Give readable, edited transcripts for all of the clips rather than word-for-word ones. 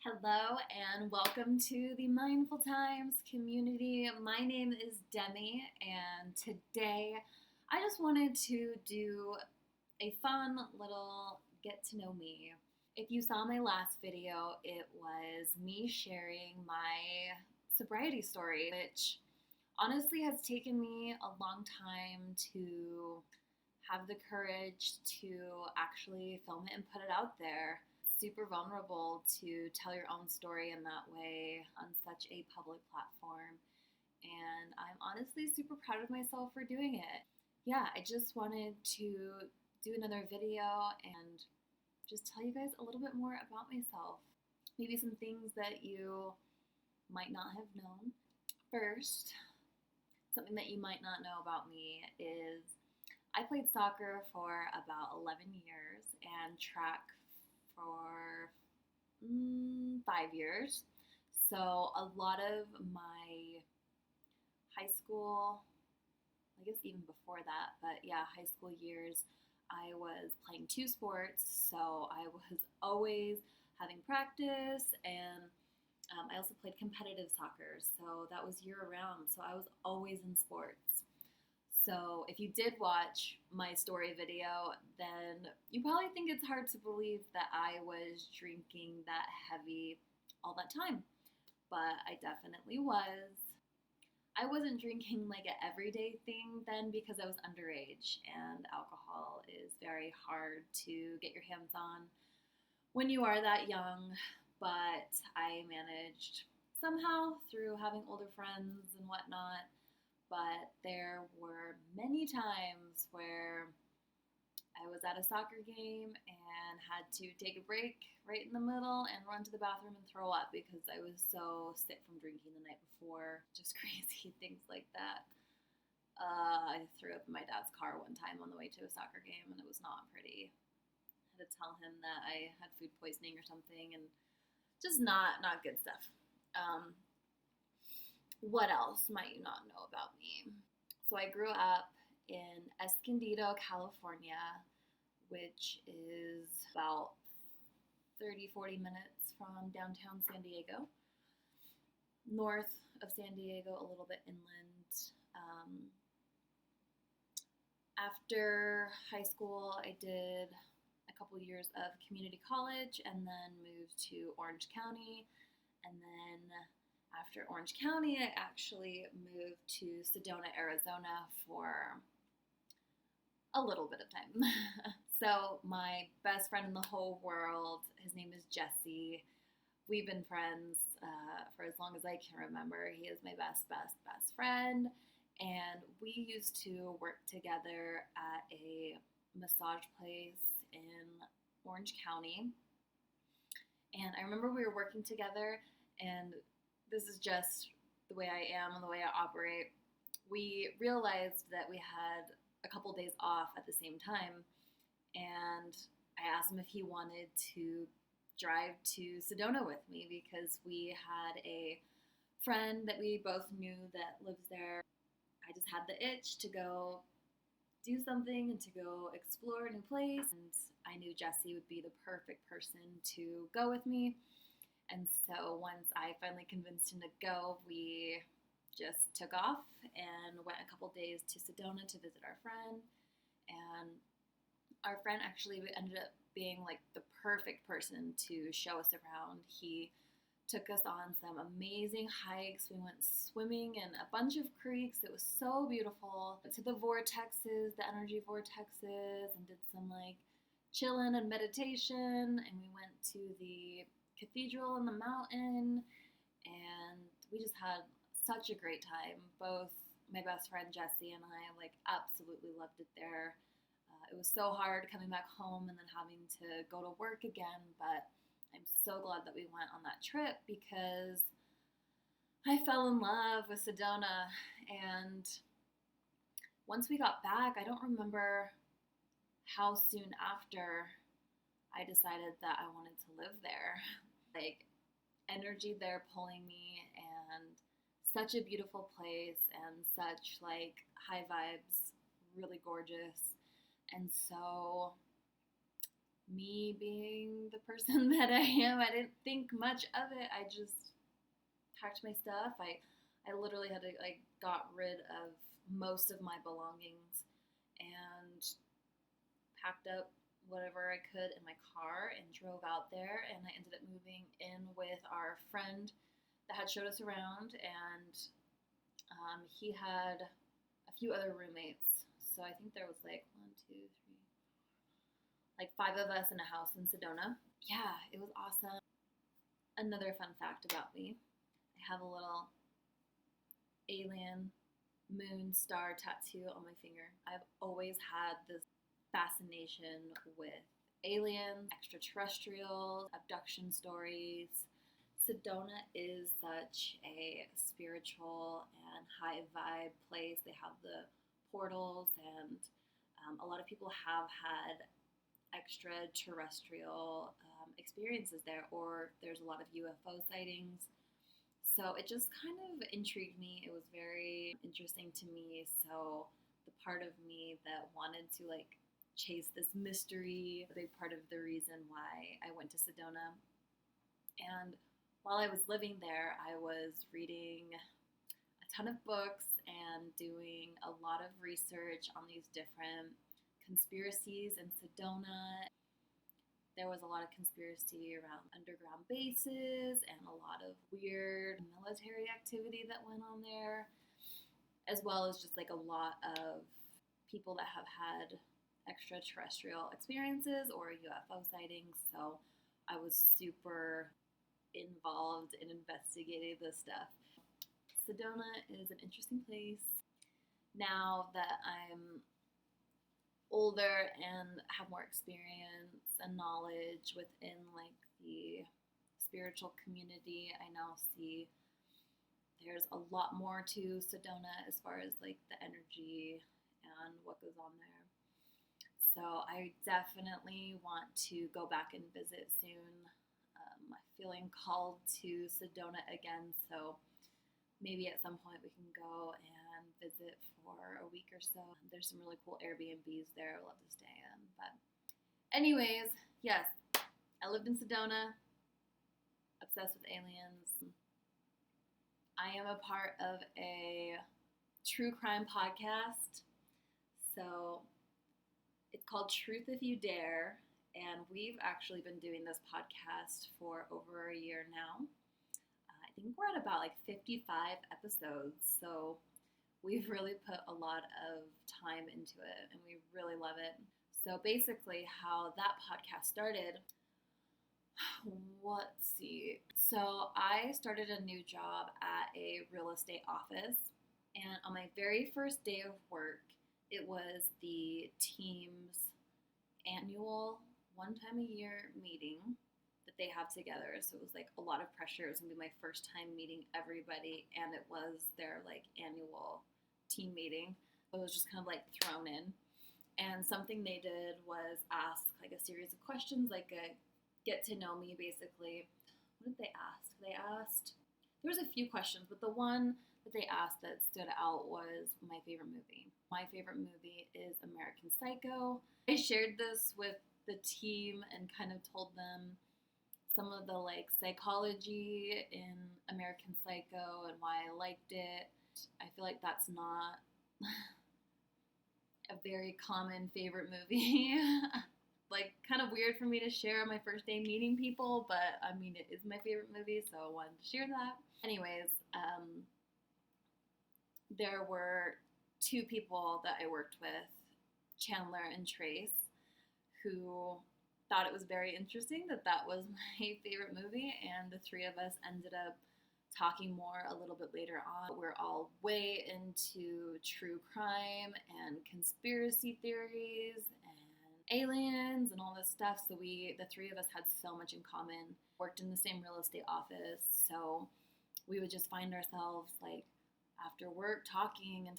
Hello and welcome to the Mindful Times community. My name is Demi, and today I just wanted to do a fun little get to know me. If you saw my last video, it was me sharing my sobriety story, which honestly has taken me a long time to have the courage to actually film it and put it out there. Super vulnerable to tell your own story in that way on such a public platform. And I'm honestly super proud of myself for doing it. Yeah, I just wanted to do another video and just tell you guys a little bit more about myself. Maybe some things that you might not have known. First, something that you might not know about me is I played soccer for about 11 years and track for 5 years. So a lot of my high school, I guess even before that, but yeah, high school years, I was playing two sports. So I was always having practice, and I also played competitive soccer. So that was year round. So I was always in sports. So if you did watch my story video, then you probably think it's hard to believe that I was drinking that heavy all that time. But I definitely was. I wasn't drinking like an everyday thing then because I was underage, and alcohol is very hard to get your hands on when you are that young. But I managed somehow through having older friends and whatnot. But there were many times where I was at a soccer game and had to take a break right in the middle and run to the bathroom and throw up because I was so sick from drinking the night before. Just crazy things like that. I threw up in my dad's car one time on the way to a soccer game, and it was not pretty. I had to tell him that I had food poisoning or something, and just not good stuff. What else might you not know about me? So I grew up in Escondido, California, which is about 30-40 minutes from downtown San Diego. North of San Diego, a little bit inland. After high school, I did a couple years of community college and then moved to Orange County. And then after Orange County, I actually moved to Sedona, Arizona for a little bit of time. So my best friend in the whole world, his name is Jesse. We've been friends for as long as I can remember. He is my best friend. And we used to work together at a massage place in Orange County. And I remember we were working together, and this is just the way I am and the way I operate. We realized that we had a couple days off at the same time, and I asked him if he wanted to drive to Sedona with me because we had a friend that we both knew that lives there. I just had the itch to go do something and to go explore a new place, and I knew Jesse would be the perfect person to go with me. And so once I finally convinced him to go, we just took off and went a couple days to Sedona to visit our friend. And our friend actually ended up being like the perfect person to show us around. He took us on some amazing hikes. We went swimming in a bunch of creeks. It was so beautiful. To the vortexes, the energy vortexes, and did some like chilling and meditation. And we went to the cathedral in the mountain, and we just had such a great time. Both my best friend Jessie and I like absolutely loved it there. It was so hard coming back home and then having to go to work again, but I'm so glad that we went on that trip because I fell in love with Sedona. And once we got back, I don't remember how soon after I decided that I wanted to live there. Like, energy there pulling me, and such a beautiful place, and such like high vibes, really gorgeous. And so me being the person that I am, I didn't think much of it. I just packed my stuff. I literally had to got rid of most of my belongings and packed up whatever I could in my car and drove out there. And I ended up moving in with our friend that had showed us around, and he had a few other roommates. So I think there was like one, two, three, like five of us in a house in Sedona. Yeah, it was awesome. Another fun fact about me, I have a little alien moon star tattoo on my finger. I've always had this fascination with aliens, extraterrestrials, abduction stories. Sedona is such a spiritual and high vibe place. They have the portals, and a lot of people have had extraterrestrial experiences there, or there's a lot of UFO sightings. So it just kind of intrigued me. It was very interesting to me. So the part of me that wanted to chase this mystery, a big part of the reason why I went to Sedona. And while I was living there, I was reading a ton of books and doing a lot of research on these different conspiracies in Sedona. There was a lot of conspiracy around underground bases and a lot of weird military activity that went on there, as well as just a lot of people that have had extraterrestrial experiences or UFO sightings. So I was super involved in investigating this stuff. Sedona is an interesting place. Now that I'm older and have more experience and knowledge within the spiritual community, I now see there's a lot more to Sedona as far as the energy and what goes on there. So I definitely want to go back and visit soon. I'm feeling called to Sedona again, so maybe at some point we can go and visit for a week or so. There's some really cool Airbnbs there I'd love to stay in. But anyways, yes, I lived in Sedona, obsessed with aliens. I am a part of a true crime podcast. So it's called Truth If You Dare, and we've actually been doing this podcast for over a year now. I think we're at about 55 episodes, so we've really put a lot of time into it, and we really love it. So basically how that podcast started, let's see. So I started a new job at a real estate office, and on my very first day of work, it was the team's annual one time a year meeting that they have together. So it was a lot of pressure. It was gonna be my first time meeting everybody, and it was their annual team meeting. So it was just kind of thrown in. And something they did was ask a series of questions, a get to know me basically. What did they ask? There was a few questions, but the one that they asked that stood out was my favorite movie. My favorite movie is American Psycho. I shared this with the team and kind of told them some of the psychology in American Psycho and why I liked it. I feel that's not a very common favorite movie. Kind of weird for me to share on my first day meeting people, but I mean, it is my favorite movie, so I wanted to share that. Anyways, there were two people that I worked with, Chandler and Trace, who thought it was very interesting that was my favorite movie, and the three of us ended up talking more a little bit later on. We're all way into true crime and conspiracy theories and aliens and all this stuff, so the three of us had so much in common. Worked in the same real estate office, so we would just find ourselves after work talking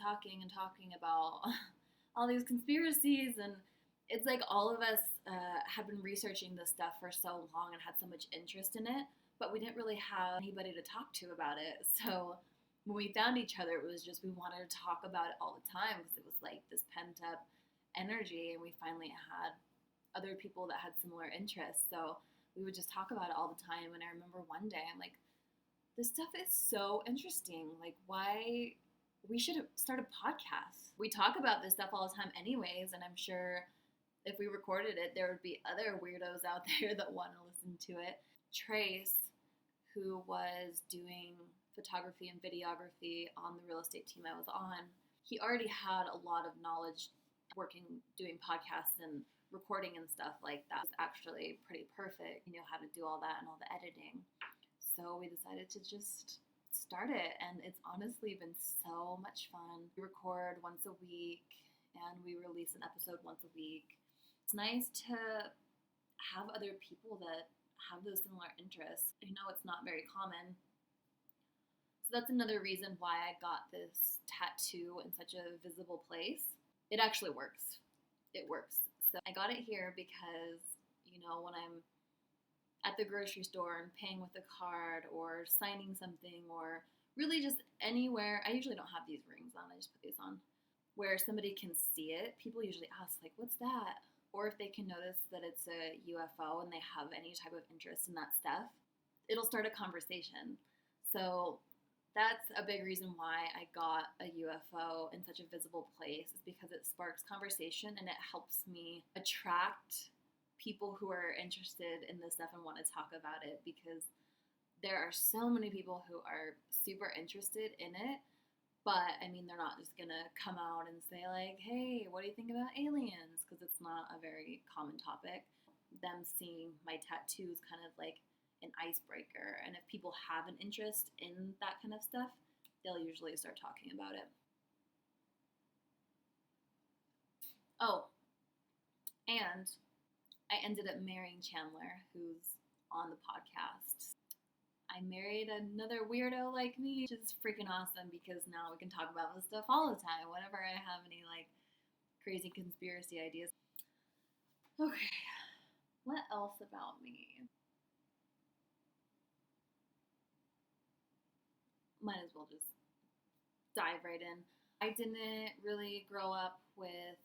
about all these conspiracies, and it's all of us have been researching this stuff for so long and had so much interest in it, but we didn't really have anybody to talk to about it. So when we found each other, it was just we wanted to talk about it all the time because it was this pent up energy, and we finally had other people that had similar interests. So we would just talk about it all the time. And I remember one day I'm like, this stuff is so interesting. Like, why we should start a podcast. We talk about this stuff all the time anyways, and I'm sure if we recorded it, there would be other weirdos out there that want to listen to it. Trace, who was doing photography and videography on the real estate team I was on, he already had a lot of knowledge doing podcasts and recording and stuff like that. It was actually pretty perfect. He knew how to do all that and all the editing. So we decided to just start it, and it's honestly been so much fun. We record once a week and we release an episode once a week. It's nice to have other people that have those similar interests. I know it's not very common. So that's another reason why I got this tattoo in such a visible place. It actually works. It works. So I got it here because, when I'm at the grocery store and paying with a card or signing something or really just anywhere, I usually don't have these rings on, I just put these on, where somebody can see it, people usually ask, like, what's that? Or if they can notice that it's a UFO and they have any type of interest in that stuff, it'll start a conversation. So that's a big reason why I got a UFO in such a visible place, is because it sparks conversation and it helps me attract people who are interested in this stuff and want to talk about it, because there are so many people who are super interested in it, but they're not just gonna come out and say like, hey, what do you think about aliens? Because it's not a very common topic. Them seeing my tattoos kind of like an icebreaker, and if people have an interest in that kind of stuff, they'll usually start talking about it. Oh, and I ended up marrying Chandler, who's on the podcast. I married another weirdo like me, which is freaking awesome, because now we can talk about this stuff all the time whenever I have any like crazy conspiracy ideas. Okay, what else about me? Might as well just dive right in. I didn't really grow up with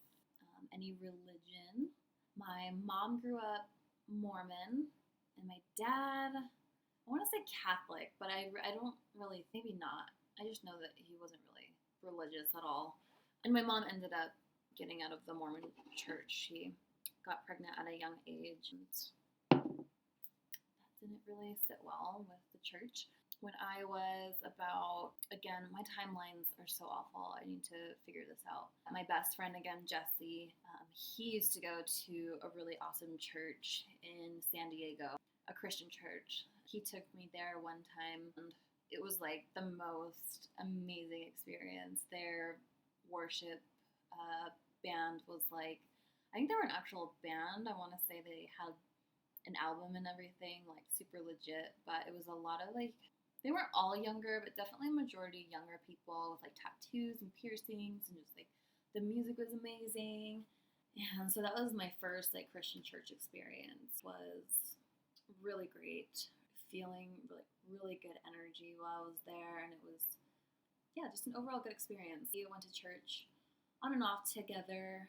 any religion. My mom grew up Mormon, and my dad, I want to say Catholic, but I don't really, maybe not. I just know that he wasn't really religious at all. And my mom ended up getting out of the Mormon church. She got pregnant at a young age, and that didn't really sit well with the church. When I was about, again, my timelines are so awful. I need to figure this out. My best friend, again, Jesse, he used to go to a really awesome church in San Diego, a Christian church. He took me there one time, and it was like the most amazing experience. Their worship band was like, I think they were an actual band. I want to say they had an album and everything, like super legit, but it was a lot of like, they weren't all younger, but definitely a majority younger people with like tattoos and piercings, and just like the music was amazing. And so that was my first like Christian church experience. Was really great, feeling like really good energy while I was there, and it was just an overall good experience. We went to church on and off together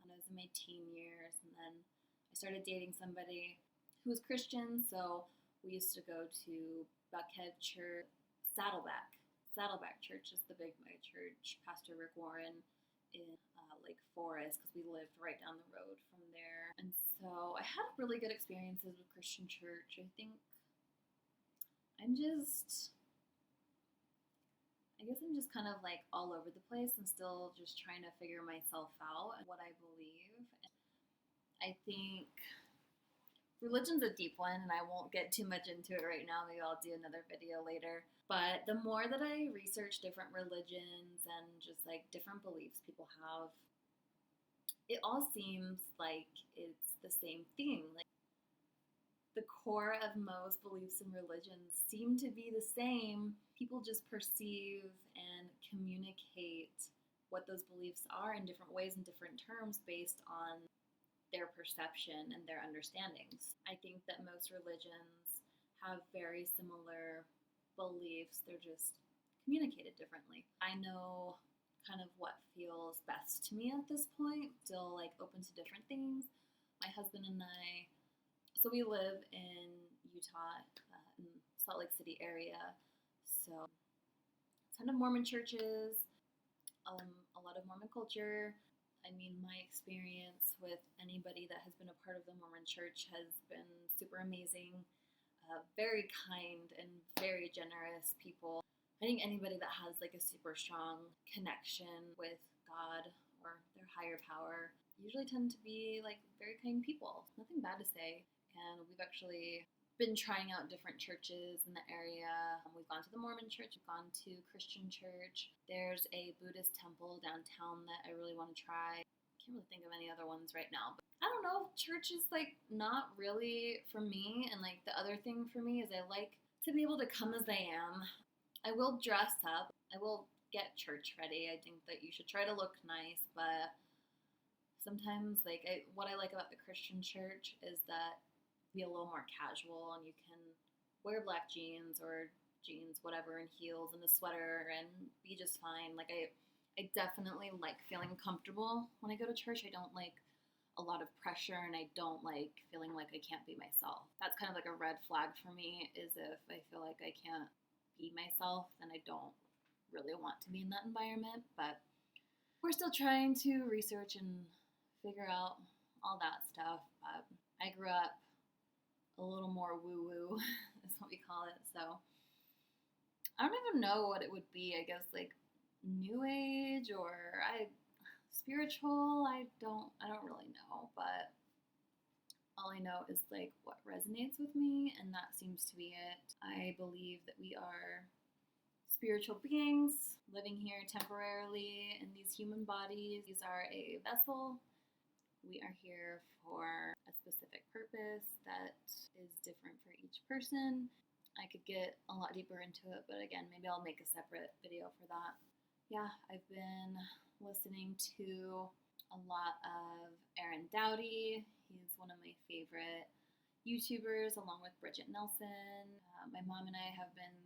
when I was in my teen years, and then I started dating somebody who was Christian, so we used to go to Buckhead Church. Saddleback Church is the big mega church. Pastor Rick Warren in Lake Forest, because we lived right down the road from there. And so I had really good experiences with Christian church. I think I guess I'm just kind of like all over the place and still just trying to figure myself out and what I believe. And I think religion's a deep one, and I won't get too much into it right now. Maybe I'll do another video later. But the more that I research different religions and just like different beliefs people have, it all seems like it's the same thing. Like the core of most beliefs and religions seem to be the same. People just perceive and communicate what those beliefs are in different ways and different terms based on their perception and their understandings. I think that most religions have very similar beliefs. They're just communicated differently. I know kind of what feels best to me at this point. Still like open to different things, My husband and I, so we live in Utah, in Salt Lake City area. So a ton of Mormon churches, a lot of Mormon culture. I mean, my experience with anybody that has been a part of the Mormon church has been super amazing. Very kind and very generous people. I think anybody that has like a super strong connection with God or their higher power usually tend to be like very kind people. Nothing bad to say. And we've actually been trying out different churches in the area. We've gone to the Mormon church, we've gone to Christian church. There's a Buddhist temple downtown that I really want to try. Can't really think of any other ones right now. But I don't know, church is like not really for me. And like the other thing for me is I like to be able to come as I am. I will dress up. I will get church ready. I think that you should try to look nice, but sometimes like what I like about the Christian church is that be a little more casual and you can wear black jeans or jeans, whatever, and heels and a sweater and be just fine. Like I definitely like feeling comfortable when I go to church. I don't like a lot of pressure and I don't like feeling like I can't be myself. That's kind of like a red flag for me, is if I feel like I can't be myself, then I don't really want to be in that environment. But we're still trying to research and figure out all that stuff. But I grew up a little more woo-woo is what we call it. So I don't even know what it would be. I guess like new age or spiritual. I don't really know, but all I know is like what resonates with me, and that seems to be it. I believe that we are spiritual beings living here temporarily in these human bodies. These are a vessel. We are here for a specific purpose that is different for each person. I could get a lot deeper into it, but again, maybe I'll make a separate video for that. Yeah, I've been listening to a lot of Aaron Dowdy. He's one of my favorite YouTubers, along with Bridget Nelson. My mom and I have been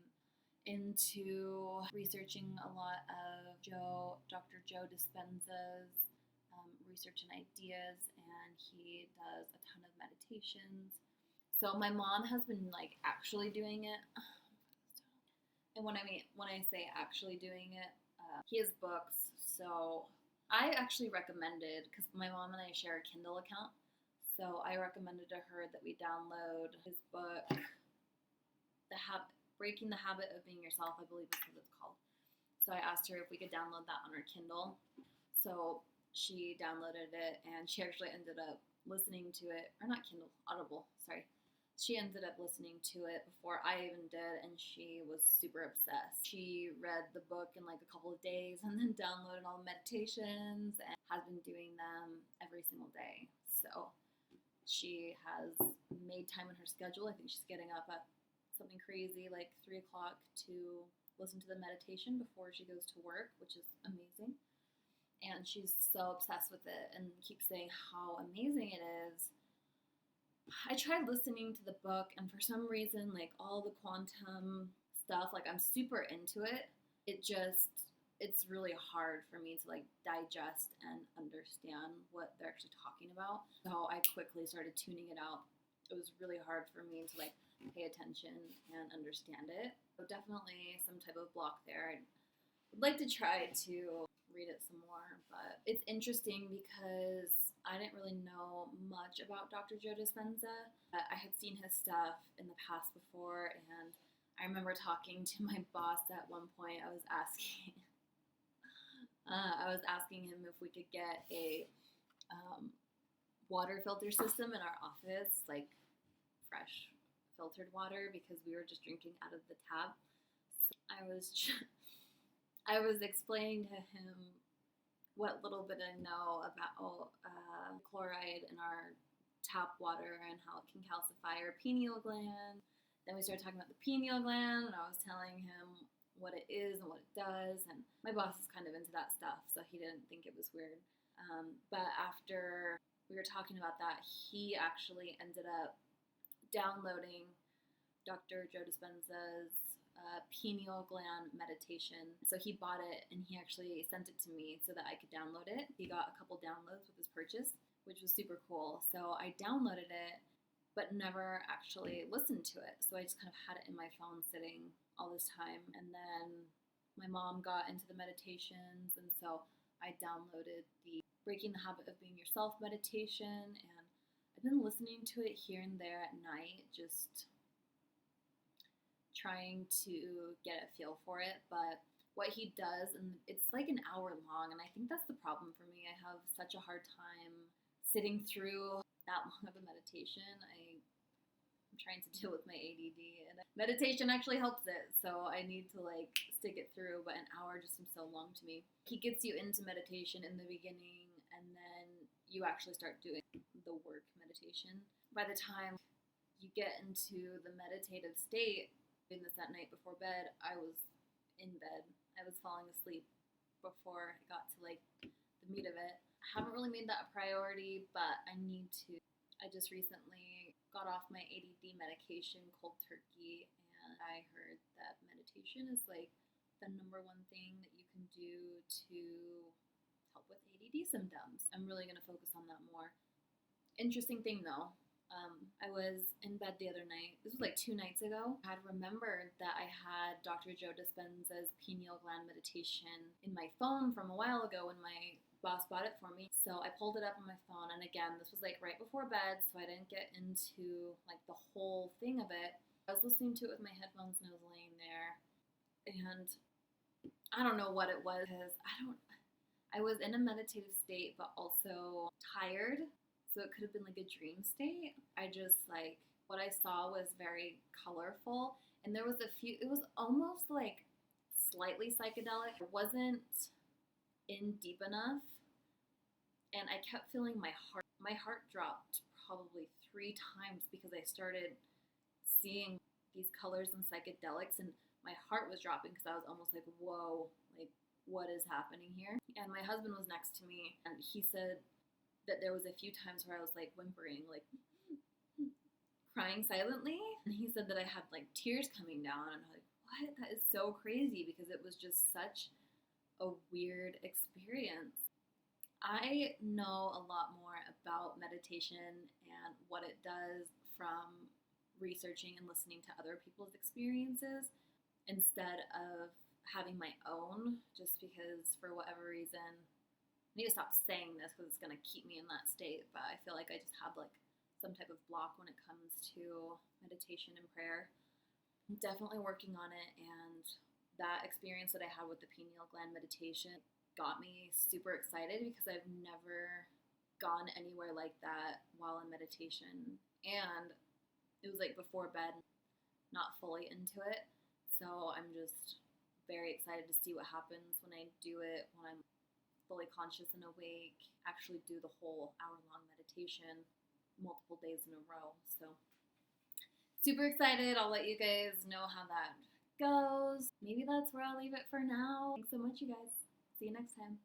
into researching a lot of Dr. Joe Dispenza's research and ideas, and he does a ton of meditations. So my mom has been like actually doing it, and when I say actually doing it, he has books. So I actually recommended, because my mom and I share a Kindle account, so I recommended to her that we download his book, Breaking the Habit of Being Yourself, I believe is what it's called. So I asked her if we could download that on her Kindle. So she downloaded it, and she actually ended up listening to it, or not Kindle, Audible, sorry. She ended up listening to it before I even did, and she was super obsessed. She read the book in like a couple of days and then downloaded all the meditations and has been doing them every single day. So she has made time in her schedule. I think she's getting up at something crazy like 3 o'clock to listen to the meditation before she goes to work, which is amazing. And she's so obsessed with it and keeps saying how amazing it is. I tried listening to the book, and for some reason, like all the quantum stuff, like I'm super into it. It's really hard for me to like digest and understand what they're actually talking about. So I quickly started tuning it out. It was really hard for me to like pay attention and understand it. So definitely some type of block there. I'd like to try to read it some more, but it's interesting because I didn't really know much about Dr. Joe Dispenza. I had seen his stuff in the past before, and I remember talking to my boss at one point. I was asking him if we could get a water filter system in our office, like fresh filtered water, because we were just drinking out of the tap. So I was explaining to him what little bit I know about chloride in our tap water and how it can calcify our pineal gland. Then we started talking about the pineal gland, and I was telling him what it is and what it does. And my boss is kind of into that stuff, so he didn't think it was weird. But after we were talking about that, he actually ended up downloading Dr. Joe Dispenza's pineal gland meditation. So he bought it, and he actually sent it to me so that I could download it. He got a couple downloads with his purchase, which was super cool. So I downloaded it, but never actually listened to it. So I just kind of had it in my phone sitting all this time. And then my mom got into the meditations, and so I downloaded the Breaking the Habit of Being Yourself meditation, and I've been listening to it here and there at night, just trying to get a feel for it. But what he does, and it's like an hour long, and I think that's the problem for me. I have such a hard time sitting through that long of a meditation. I'm trying to deal with my ADD, and meditation actually helps it, so I need to like stick it through, but an hour just seems so long to me. He gets you into meditation in the beginning, and then you actually start doing the work meditation. By the time you get into the meditative state, doing this at night before bed, I was in bed. I was falling asleep before I got to like the meat of it. I haven't really made that a priority, but I need to. I just recently got off my ADD medication cold turkey, and I heard that meditation is like the number one thing that you can do to help with ADD symptoms. I'm really going to focus on that more. Interesting thing though, I was in bed the other night. This was like 2 nights ago. I had remembered that I had Dr. Joe Dispenza's pineal gland meditation in my phone from a while ago when my boss bought it for me. So I pulled it up on my phone, and again, this was like right before bed, so I didn't get into like the whole thing of it. I was listening to it with my headphones, and I was laying there, and I don't know what it was, because I was in a meditative state, but also tired. So it could have been like a dream state. I just like, what I saw was very colorful, and there was it was almost like slightly psychedelic. It wasn't in deep enough, and I kept feeling my heart dropped probably 3 times because I started seeing these colors and psychedelics, and my heart was dropping because I was almost like, whoa, like what is happening here? And my husband was next to me, and he said that there was a few times where I was like whimpering, like crying silently. And he said that I had like tears coming down, and I'm like, what? That is so crazy, because it was just such a weird experience. I know a lot more about meditation and what it does from researching and listening to other people's experiences instead of having my own, just because for whatever reason, I need to stop saying this because it's going to keep me in that state, but I feel like I just have like some type of block when it comes to meditation and prayer. I'm definitely working on it, and that experience that I had with the pineal gland meditation got me super excited because I've never gone anywhere like that while in meditation, and it was like before bed, not fully into it, so I'm just very excited to see what happens when I do it, when I'm fully conscious and awake, actually do the whole hour-long meditation multiple days in a row. So super excited. I'll let you guys know how that goes. Maybe that's where I'll leave it for now. Thanks so much, you guys. See you next time.